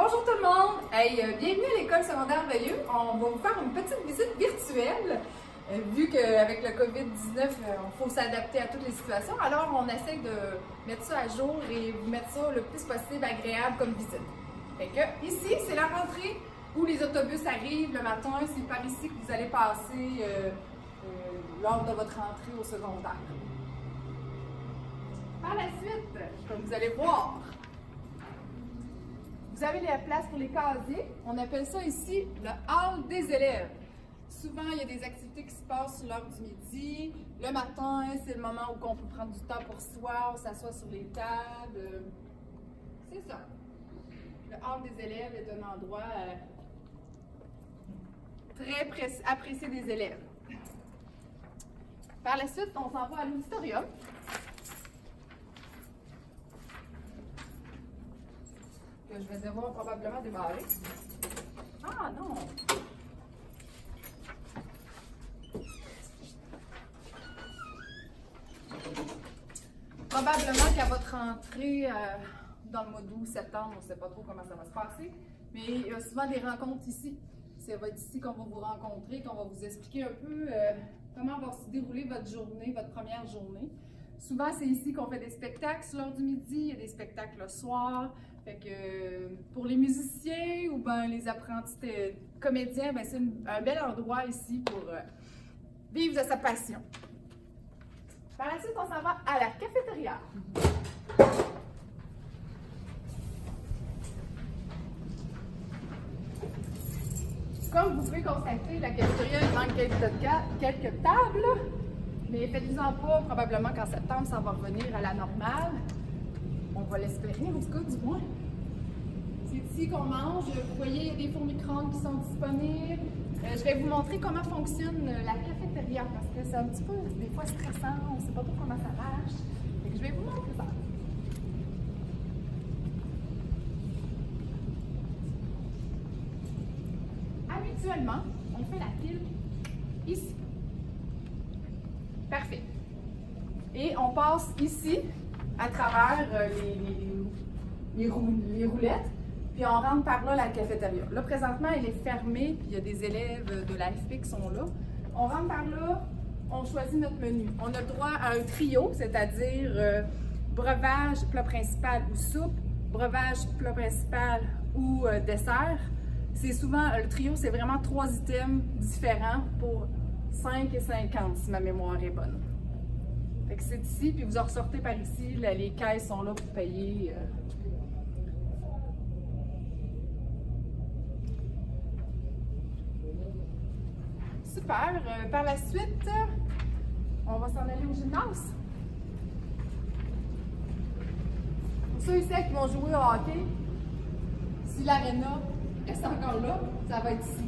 Bonjour tout le monde! Hey, bienvenue à l'école secondaire Veilleux. On va vous faire une petite visite virtuelle. Vu qu'avec le COVID-19, il faut s'adapter à toutes les situations, alors on essaie de mettre ça à jour et vous mettre ça le plus possible agréable comme visite. Fait que ici, c'est la rentrée où les autobus arrivent le matin. C'est par ici que vous allez passer lors de votre rentrée au secondaire. Par la suite, comme vous allez voir, vous avez la place pour les casiers. On appelle ça ici le hall des élèves. Souvent, il y a des activités qui se passent sur l'heure du midi. Le matin, c'est le moment où on peut prendre du temps pour soi, on s'assoit sur les tables. C'est ça. Le hall des élèves est un endroit très apprécié des élèves. Par la suite, on s'en va à l'auditorium. Que je vais devoir probablement démarrer. Ah non! Probablement qu'à votre entrée dans le mois d'août, septembre, on ne sait pas trop comment ça va se passer, mais il y a souvent des rencontres ici. Ça va être ici qu'on va vous rencontrer, qu'on va vous expliquer un peu comment va se dérouler votre journée, votre première journée. Souvent, c'est ici qu'on fait des spectacles sur l'heure du midi, il y a des spectacles le soir. Fait que pour les musiciens ou ben les apprentis comédiens, ben c'est un bel endroit ici pour vivre de sa passion. Par la suite, on s'en va à la cafétéria. Comme vous pouvez constater, la cafétéria, il manque quelques tables, mais faites-en pas, probablement qu'en septembre, ça va revenir à la normale. On va l'espérer, en tout cas, du moins. C'est ici qu'on mange. Vous voyez, il y a des fours micro-ondes qui sont disponibles. Je vais vous montrer comment fonctionne la cafétéria parce que c'est un petit peu, des fois, stressant. On ne sait pas trop comment ça marche. Fait que je vais vous montrer ça. Habituellement, on fait la file ici. Parfait. Et on passe ici à travers les roulettes. Puis on rentre par là, la cafétéria. Là, présentement, elle est fermée, puis il y a des élèves de l'AFP qui sont là. On rentre par là, on choisit notre menu. On a le droit à un trio, c'est-à-dire breuvage, plat principal ou soupe, breuvage, plat principal ou dessert. C'est souvent, le trio, c'est vraiment 3 items différents pour 5,50 si ma mémoire est bonne. Fait que c'est ici, puis vous en ressortez par ici, là, les caisses sont là pour payer. Super. Par la suite, on va s'en aller au gymnase. Pour ceux ici qui vont jouer au hockey, si l'aréna reste encore là, ça va être ici.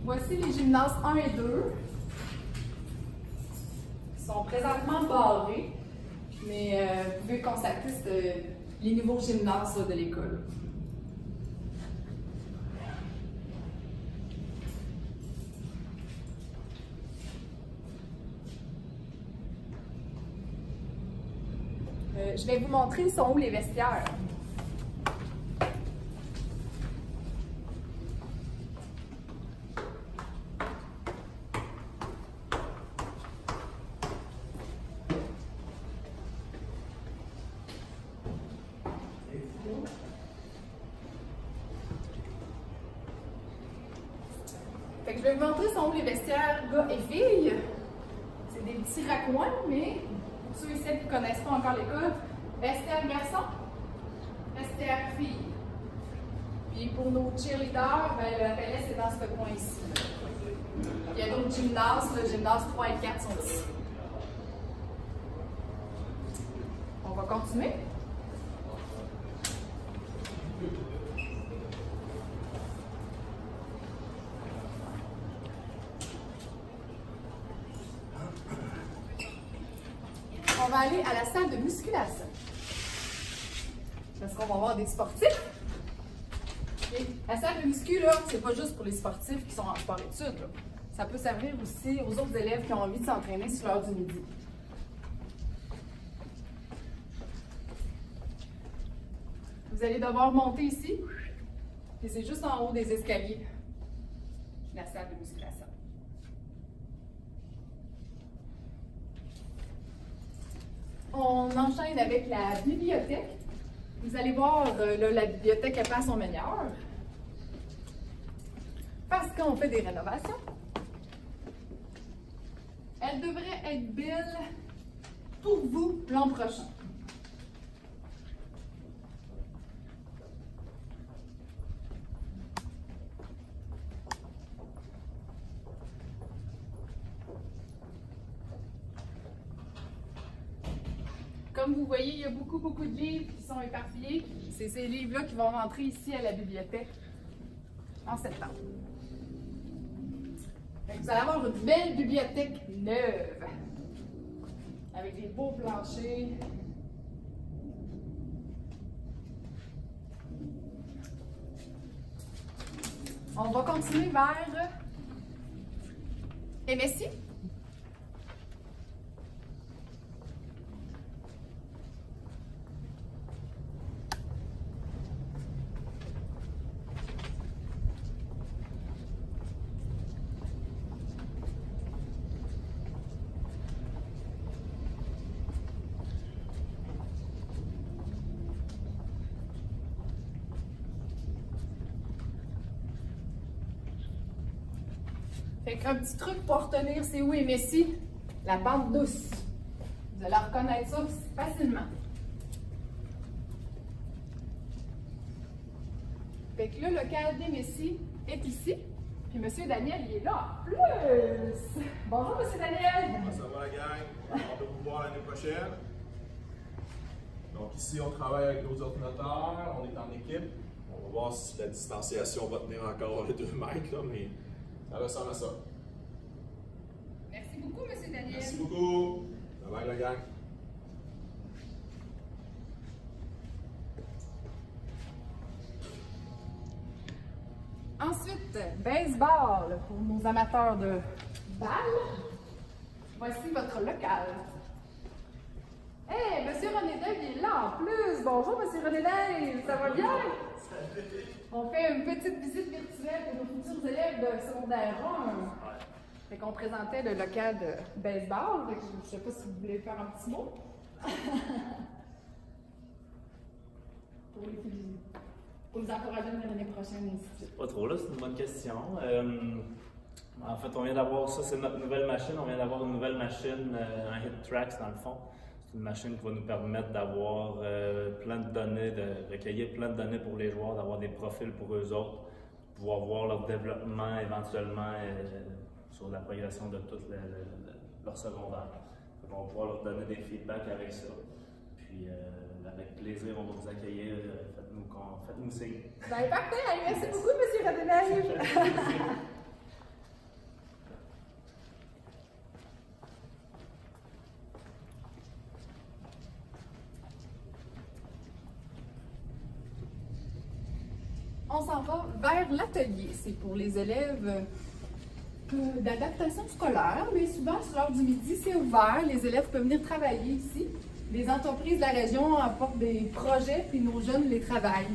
Voici les gymnases 1 et 2. Ils sont présentement barrés, mais vous pouvez constater les nouveaux gymnases de l'école. Je vais vous montrer sont où les vestiaires. Fait que je vais vous montrer sont où les vestiaires gars et filles. C'est des petits raccoins, mais pour ceux et celles qui ne connaissent pas encore l'école, vestiaire garçon, vestiaire fille. Puis pour nos cheerleaders, ben, le relais c'est dans ce coin ici. Il y a d'autres gymnases, le gymnase 3 et 4 sont ici. On va continuer. On va aller à la salle de musculation. Parce qu'on va avoir des sportifs. Et la salle de muscu, là, c'est pas juste pour les sportifs qui sont en sport-études. Là. Ça peut servir aussi aux autres élèves qui ont envie de s'entraîner sur l'heure du midi. Vous allez devoir monter ici, et c'est juste en haut des escaliers, la salle de musculation. On enchaîne avec la bibliothèque. Vous allez voir, là, la bibliothèque n'est pas à son meilleur, parce qu'on fait des rénovations. Elle devrait être belle pour vous l'an prochain. Comme vous voyez, il y a beaucoup de livres qui sont éparpillés. C'est ces livres-là qui vont rentrer ici à la bibliothèque en septembre. Donc, vous allez avoir une belle bibliothèque neuve, avec des beaux planchers. On va continuer vers MSI. Fait qu'un petit truc pour retenir, c'est où est Messi? La pente douce. Vous allez reconnaître ça facilement. Fait que là, le local des Messi est ici. Puis M. Daniel, il est là en plus. Bonjour, M. Daniel. Comment ça va, la gang? On va vous voir l'année prochaine. Donc ici, on travaille avec nos ordinateurs, on est en équipe. On va voir si la distanciation va tenir encore les 2 mètres, là, mais ça ressemble à ça. Merci beaucoup, M. Daniel. Merci beaucoup. Bye bye, la gang. Ensuite, baseball pour nos amateurs de balles. Voici votre local. Hey, M. René Dave, il est là en plus. Bonjour, M. René Dave, ça va bien? On fait une petite visite virtuelle pour nos futurs élèves de secondaire 1. Fait qu'on présentait le local de baseball. Fait que je ne sais pas si vous voulez faire un petit mot. pour les encourager l'année prochaine, et ainsi de suite. Pas trop là, c'est une bonne question. En fait, on vient d'avoir ça, c'est notre nouvelle machine. On vient d'avoir une nouvelle machine, un HitTrax dans le fond. C'est une machine qui va nous permettre d'avoir plein de données, de recueillir plein de données pour les joueurs, d'avoir des profils pour eux autres, pouvoir voir leur développement éventuellement sur la progression de tout leur secondaire. On va pouvoir leur donner des feedbacks avec ça. Puis avec plaisir, on va vous accueillir. Faites-nous signe. Ben, parfait! Merci beaucoup, M. Radonage. On s'en va vers l'atelier. C'est pour les élèves d'adaptation scolaire, mais souvent, sur l'heure du midi, c'est ouvert. Les élèves peuvent venir travailler ici. Les entreprises de la région apportent des projets, puis nos jeunes les travaillent.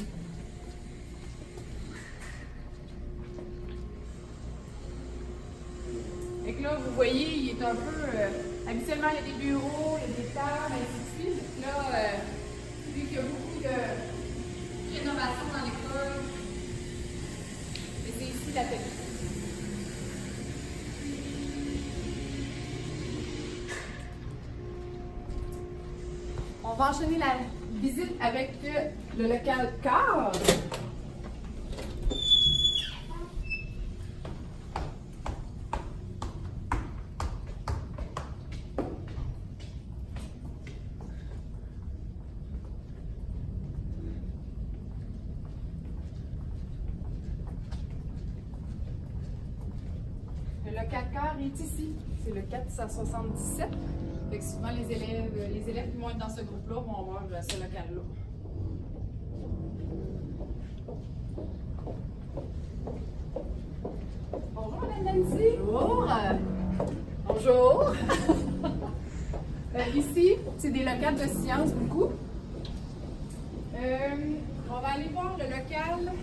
Et que là, vous voyez, il est un peu... habituellement, il y a des bureaux, il y a des tables, ainsi de suite. Donc là, vu qu'il y a beaucoup de rénovation dans l'école, c'est ici l'atelier. On va enchaîner la visite avec le local cadre. Le local cadre est ici. C'est le 477. Fait que souvent, les élèves qui vont être dans ce groupe-là vont avoir ce local-là. Nancy. Bonjour. Bonjour. Ici, c'est des locales de sciences beaucoup. On va aller voir le local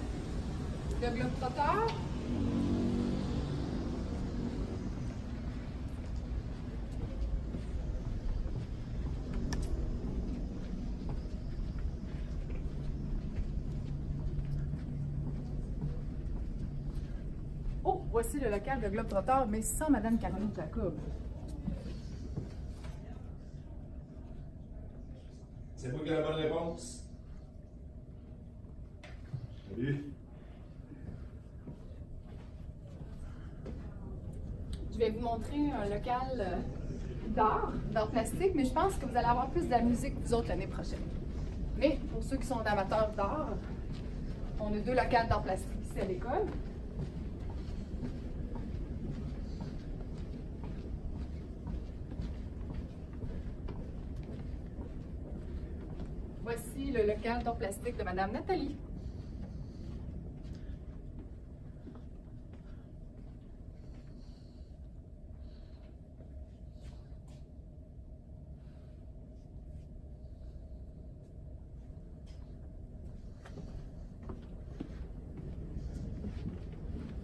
de Globetrotter. Oh, voici le local de Globetrotter, mais sans Madame Caroline Jacob. C'est moi qui ai la bonne réponse. Salut. Je vais vous montrer un local d'art plastique, mais je pense que vous allez avoir plus de la musique que vous autres l'année prochaine. Mais pour ceux qui sont amateurs d'art, on a 2 locales d'art plastique ici à l'école. Voici le local d'art plastique de Madame Nathalie.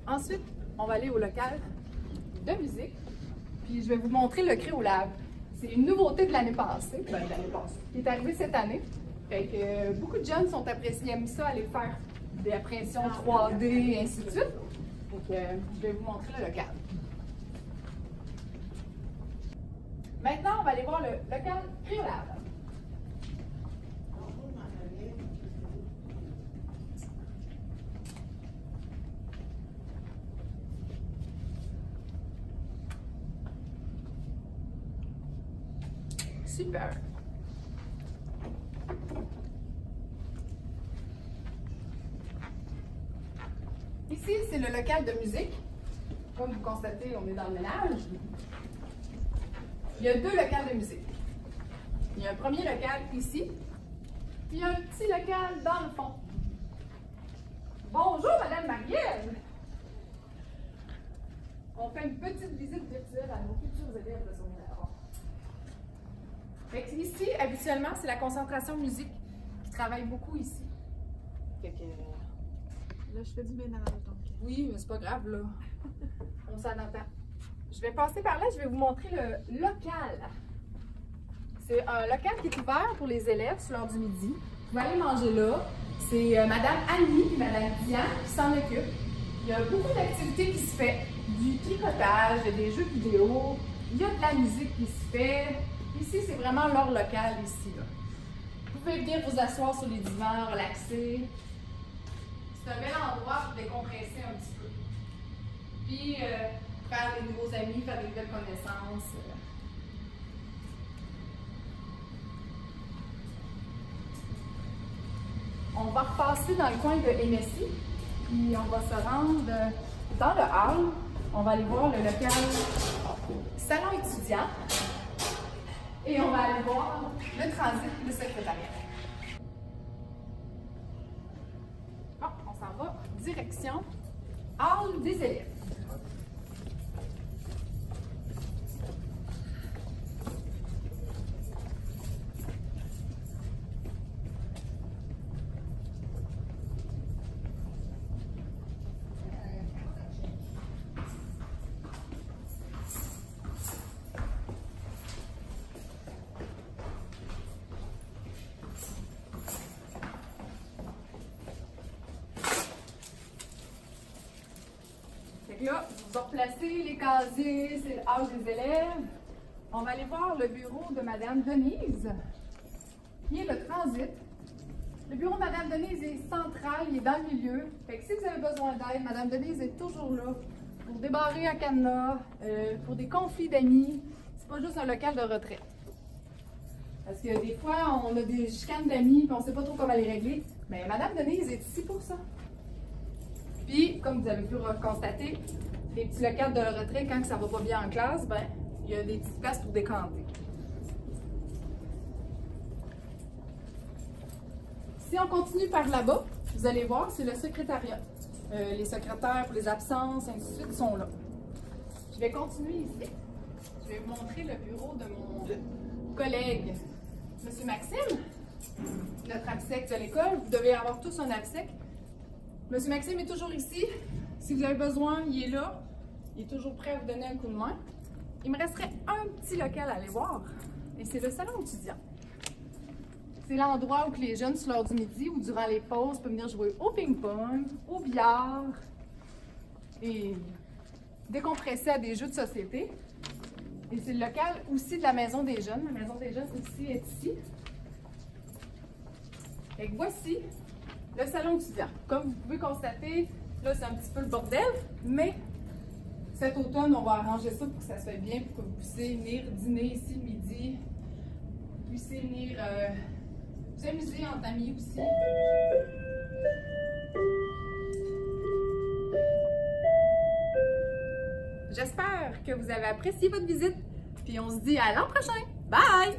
Ensuite, on va aller au local de musique. Puis je vais vous montrer le Créolab. C'est une nouveauté de l'année passée, qui est arrivée cette année. Fait que beaucoup de jeunes sont appréciés, aiment ça, aller faire des impressions 3D et ainsi de suite. Donc, je vais vous montrer le local. Maintenant, on va aller voir le local Créolab. Super. Ici, c'est le local de musique. Comme vous constatez, on est dans le ménage. Il y a 2 locales de musique. Il y a un premier local ici, puis il y a un petit local dans le fond. Bonjour, Madame Marielle! On fait une petite visite virtuelle à nos futurs élèves de secondaire. Fait que ici, habituellement, c'est la concentration musique qui travaille beaucoup ici. Fait que... Là, je fais du ménage, donc. Oui, mais c'est pas grave, là. On s'en entend. Je vais passer par là, je vais vous montrer le local. C'est un local qui est ouvert pour les élèves sur l'heure du midi. Vous pouvez aller manger là. C'est Madame Annie et Madame Diane qui s'en occupent. Il y a beaucoup d'activités qui se font. Du tricotage, il y a des jeux vidéo, il y a de la musique qui se fait. Ici, c'est vraiment leur local, ici. Là. Vous pouvez venir vous asseoir sur les divans, relaxer. C'est un bel endroit pour décompresser un petit peu. Puis, faire des nouveaux amis, faire des nouvelles connaissances. On va repasser dans le coin de MSI, puis on va se rendre dans le hall. On va aller voir le local salon étudiant. Et on va aller voir le transit, le secrétariat. Bon, on s'en va direction hall des élèves. Là, vous replacez les casiers, c'est le hall des élèves. On va aller voir le bureau de Madame Denise, qui est le transit. Le bureau de Madame Denise est central, il est dans le milieu. Fait que si vous avez besoin d'aide, Madame Denise est toujours là pour débarrer un cadenas, pour des conflits d'amis. C'est pas juste un local de retraite. Parce que des fois, on a des chicanes d'amis et on ne sait pas trop comment les régler. Mais Madame Denise est ici pour ça. Puis, comme vous avez pu constater, les petits locales de retrait, quand ça va pas bien en classe, ben, il y a des petites places pour décanter. Si on continue par là-bas, vous allez voir, c'est le secrétariat. Les secrétaires pour les absences, ainsi de suite, sont là. vais continuer ici. Je vais vous montrer le bureau de mon collègue, M. Maxime, notre APSEC de l'école. Vous devez avoir tous un APSEC. M. Maxime est toujours ici. Si vous avez besoin, il est là. Il est toujours prêt à vous donner un coup de main. Il me resterait un petit local à aller voir. Et c'est le salon étudiant. C'est l'endroit où les jeunes, sur l'heure du midi ou durant les pauses, peuvent venir jouer au ping-pong, au billard et décompresser à des jeux de société. Et c'est le local aussi de la Maison des jeunes. La Maison des jeunes aussi est ici. Et voici le salon étudiant. Comme vous pouvez constater, là c'est un petit peu le bordel, mais cet automne, on va arranger ça pour que ça soit bien, pour que vous puissiez venir dîner ici le midi. Vous puissiez venir vous amuser entre amis aussi. J'espère que vous avez apprécié votre visite, puis on se dit à l'an prochain. Bye!